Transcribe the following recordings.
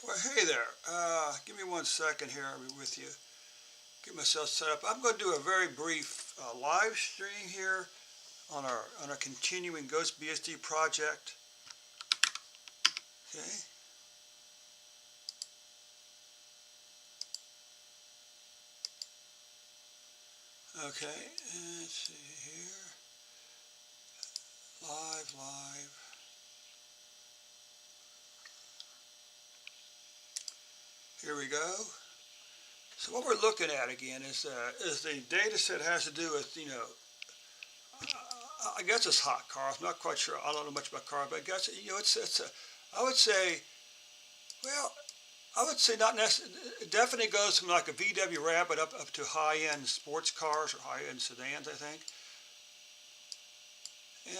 Well, hey there. Give me 1 second here. I'll be with you. Get myself set up. I'm going to do a very brief live stream here on our continuing GhostBSD project. Okay. Okay. Let's see here. Live. Here we go. So what we're looking at again is the data set has to do with, I guess it's hot cars. I'm not quite sure. I don't know much about cars, but I guess, I would say, well, I would say not necessarily. It definitely goes from like a VW Rabbit up to high-end sports cars or high-end sedans, I think.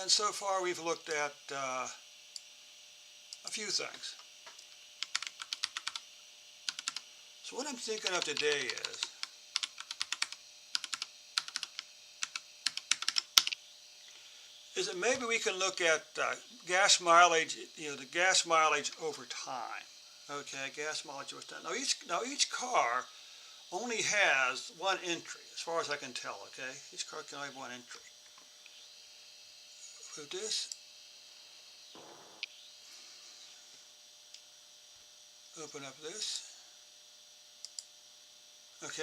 And so far we've looked at a few things. So what I'm thinking of today is that maybe we can look at gas mileage, the gas mileage over time. Okay, gas mileage over time. Now each car only has one entry, as far as I can tell. Okay, each car can only have one entry. With this, open up this. Okay.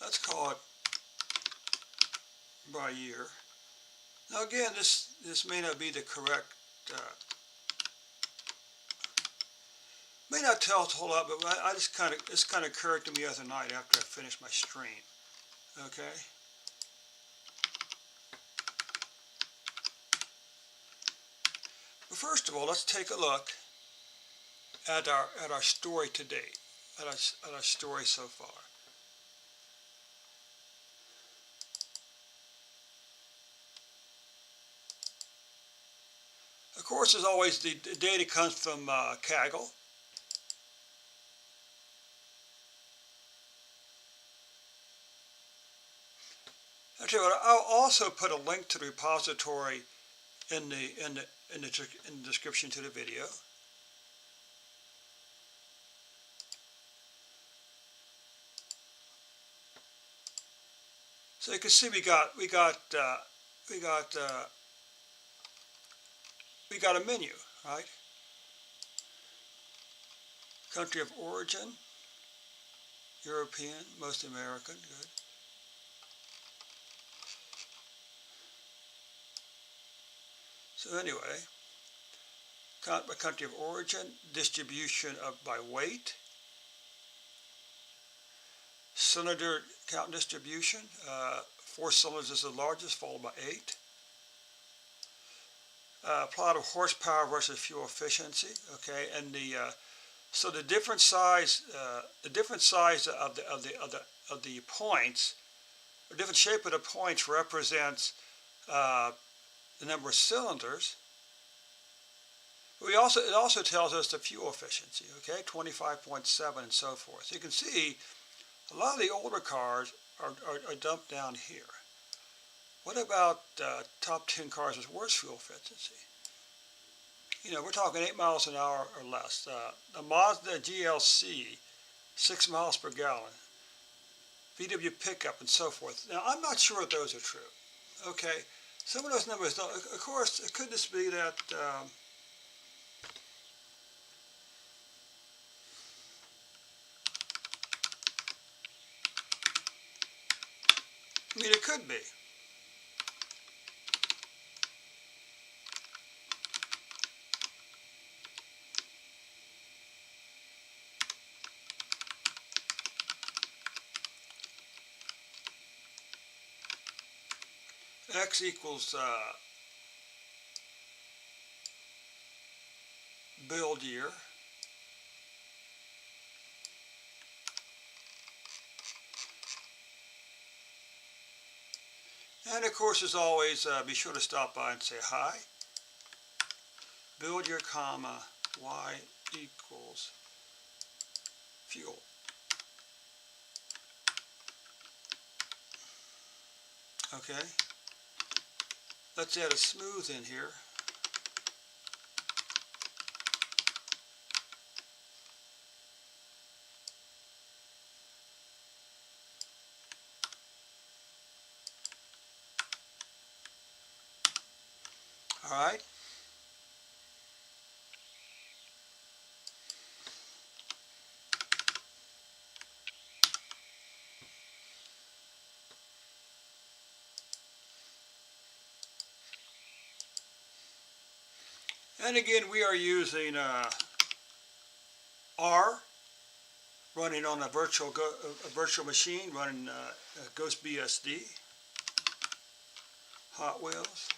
Let's call it by year. Now again, this may not be the correct, may not tell us a whole lot, but this kind of occurred to me the other night after I finished my stream. Okay. But first of all, let's take a look at our story to date, at our story so far. Of course, as always, the data comes from Kaggle. I'll tell you what, I'll also put a link to the repository in the description to the video. So you can see we got a menu, right? Country of origin, European, most American, good. So anyway, country of origin, distribution by weight, cylinder count distribution, 4 cylinders is the largest, followed by 8. Plot of horsepower versus fuel efficiency. Okay, and so the different size of the points, or different shape of the points represents the number of cylinders. It also tells us the fuel efficiency. Okay, 25.7 and so forth. So you can see a lot of the older cars are dumped down here. What about top 10 cars with worse fuel efficiency? We're talking 8 miles an hour or less. The Mazda GLC, 6 miles per gallon. VW pickup and so forth. Now, I'm not sure if those are true. Okay, some of those numbers don't. Of course, it could just be that it could be. X equals build year. And of course, as always, be sure to stop by and say hi. Build your comma y equals fuel. Okay, let's add a smooth in here. All right. And again, we are using R, running on a virtual machine, running GhostBSD, Hot Wheels.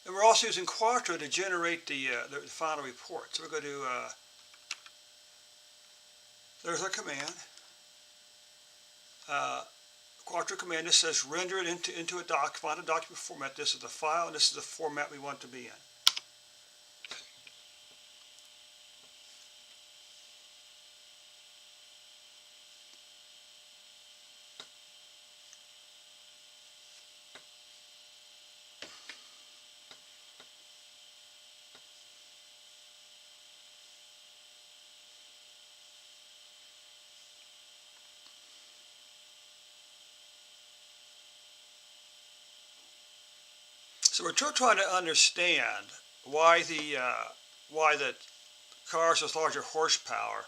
And we're also using Quattro to generate the final report. So we're going to, there's our command. Quattro command, this says render it into a doc, find a document format. This is the file, and this is the format we want to be in. So we're still trying to understand why the cars with larger horsepower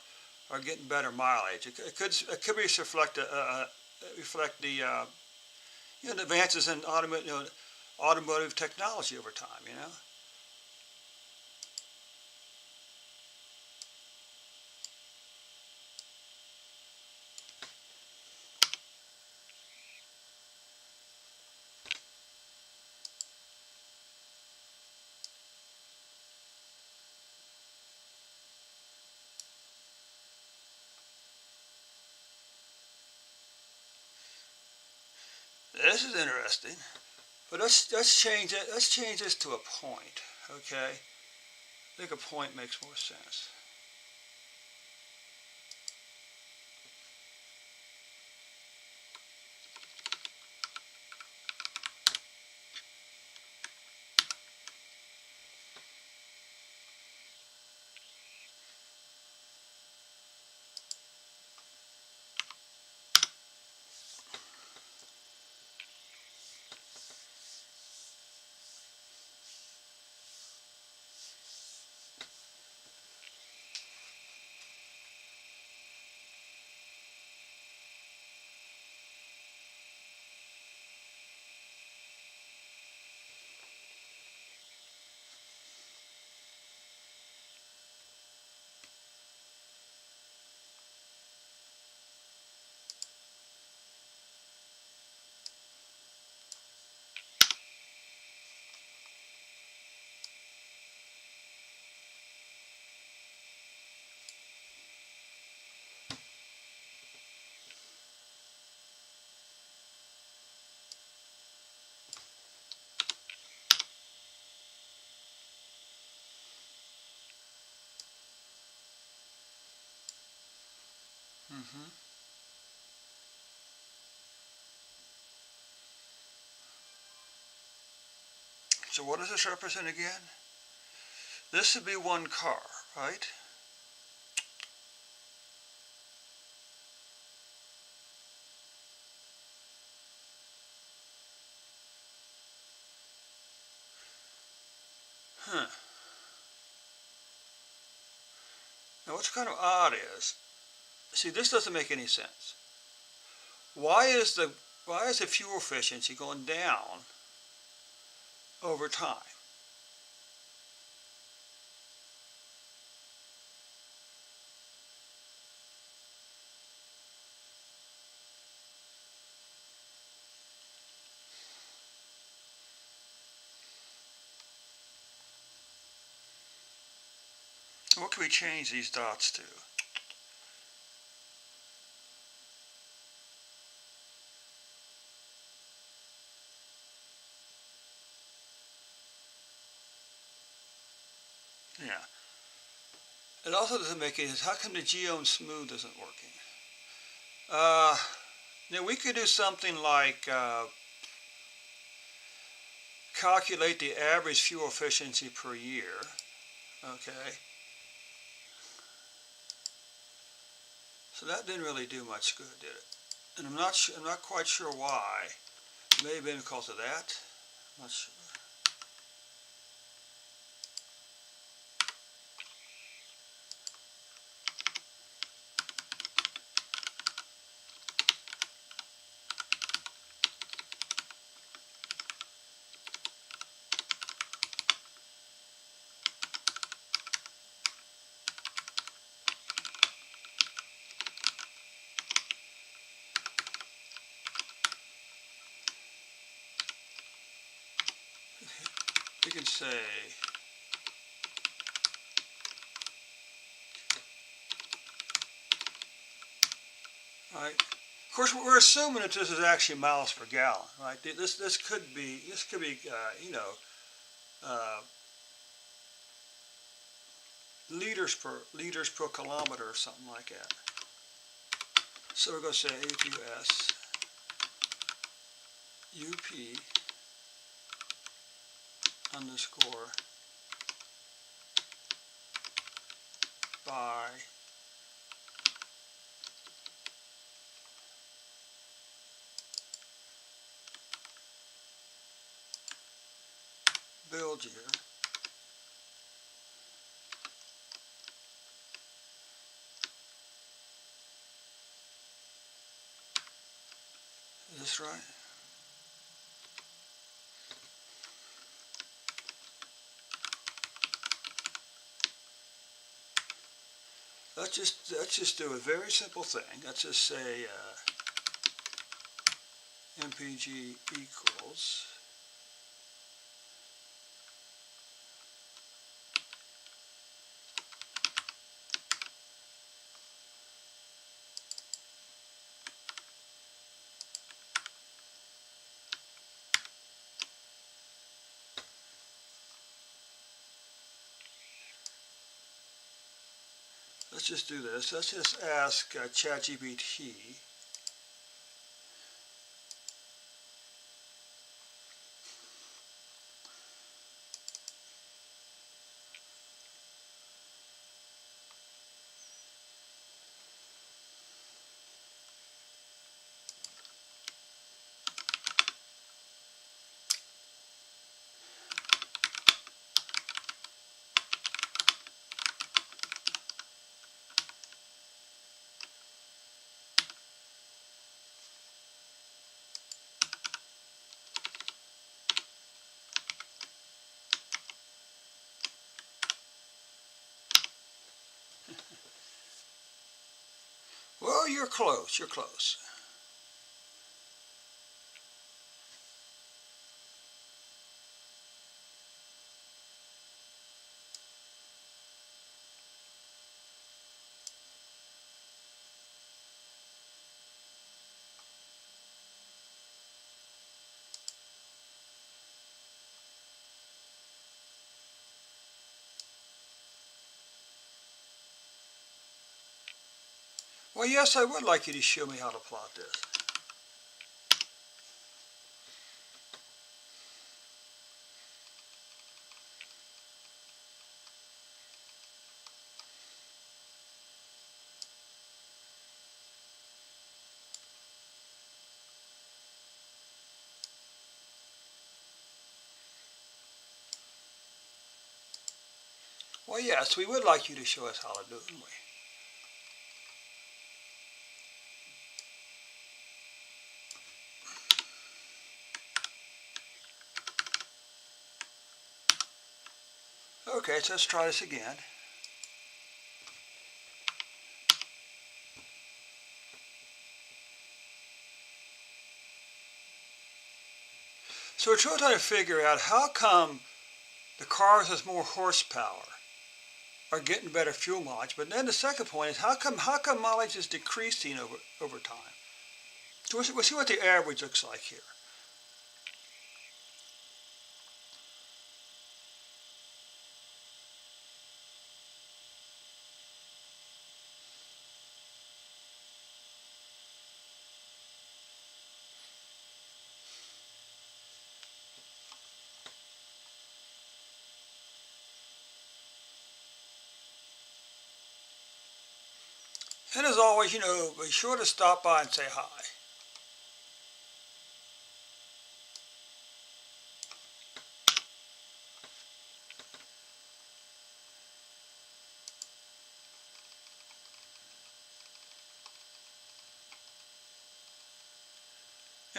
are getting better mileage. It could be reflect the the advances in automotive technology over time. This is interesting, but let's change it. Let's change this to a point. Okay, I think a point makes more sense. Mm-hmm. So what does this represent again? This would be one car, right? Huh. Now what's kind of odd is, see, this doesn't make any sense. Why is the fuel efficiency going down over time? What can we change these dots to? Yeah. It also doesn't make any sense. How come the Geo Smooth isn't working? Now we could do something like calculate the average fuel efficiency per year. Okay. So that didn't really do much good, did it? And I'm not quite sure why. It may have been because of that. I'm not sure. We can say right. Of course, we're assuming that this is actually miles per gallon, right? This could be you know, liters per kilometer or something like that. So we're going to say APS UP underscore by build year Is this right? Let's just do a very simple thing. Let's just say MPG equals let's just do this. Let's just ask ChatGPT. Well, you're close. You're close. Well, yes, I would like you to show me how to plot this. Well, yes, we would like you to show us how to do it, wouldn't we? Okay, so let's try this again. So we're trying to figure out how come the cars with more horsepower are getting better fuel mileage, but then the second point is how come mileage is decreasing over time? So we'll see what the average looks like here. And as always, be sure to stop by and say hi.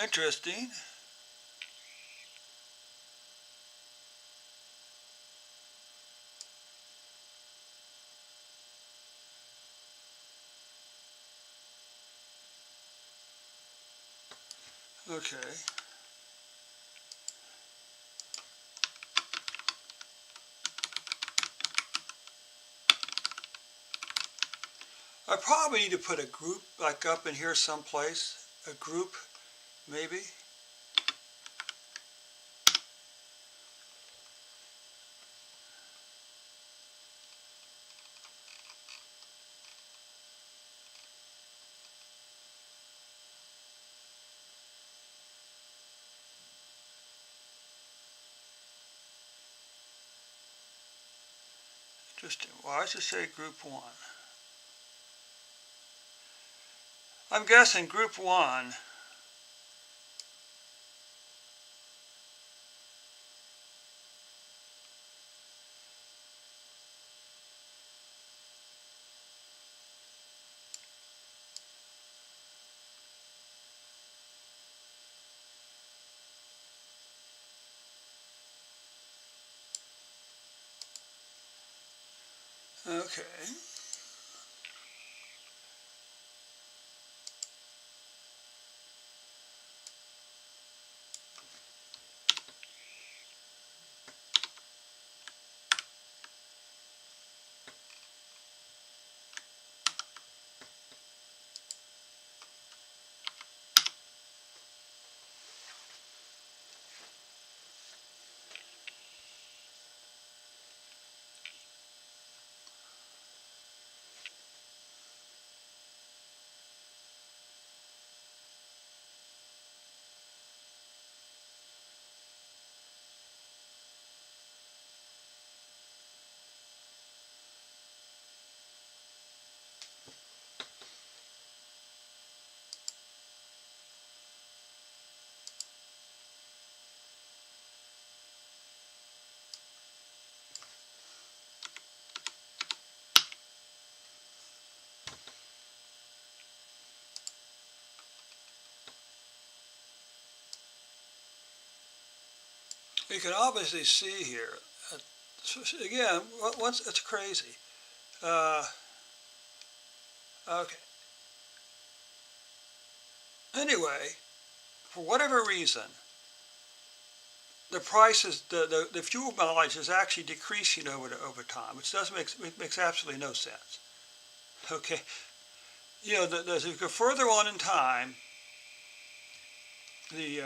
Interesting. Okay. I probably need to put a group like up in here someplace. A group, maybe. Interesting. Why does it say group 1? I'm guessing group 1. Okay. You can obviously see here, again, once it's crazy. Okay. Anyway, for whatever reason, the price is the fuel mileage is actually decreasing over time, which doesn't makes absolutely no sense. Okay, as you go further on in time, the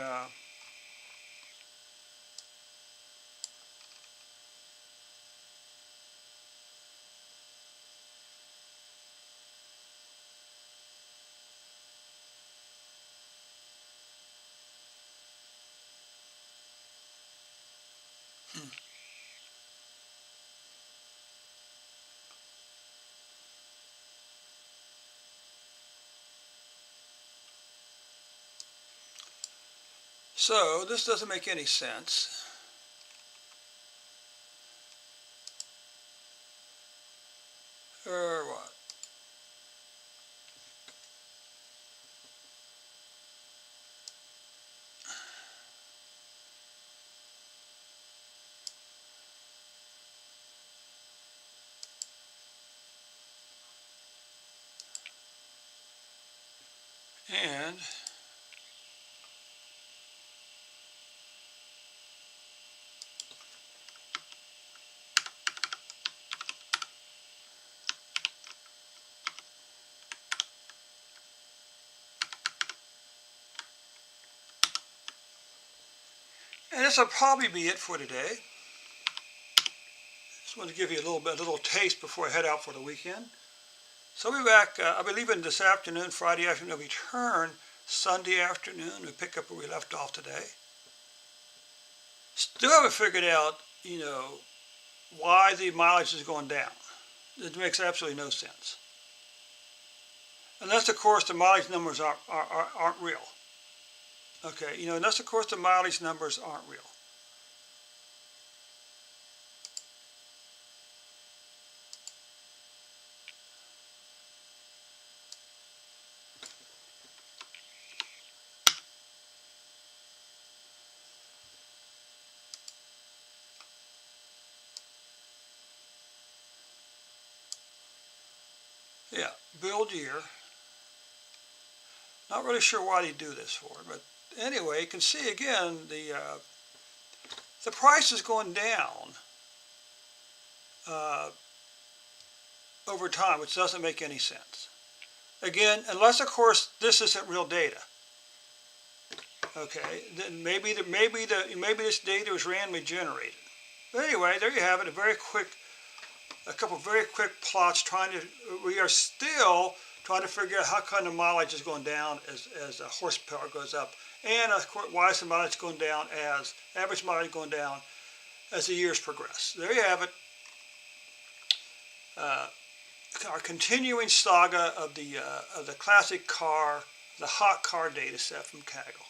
so this doesn't make any sense. Or what? And this will probably be it for today. Just wanted to give you a little taste before I head out for the weekend. So I'll be back. I'll be leaving this afternoon, Friday afternoon. I'll return Sunday afternoon. We pick up where we left off today. Still haven't figured out, why the mileage is going down. It makes absolutely no sense. unless of course the mileage numbers aren't real. Okay, unless of course the mileage numbers aren't real. Yeah, build year. Not really sure why they do this for, but anyway, you can see again the price is going down over time, which doesn't make any sense. Again, unless of course this isn't real data. Okay, then maybe this data was randomly generated. But anyway, there you have it. A couple very quick plots we are still trying to figure out how come the mileage is going down as horsepower goes up, and of course why is the mileage going down as average mileage going down as the years progress. There you have it. Our continuing saga of the classic car, the hot car data set from Kaggle.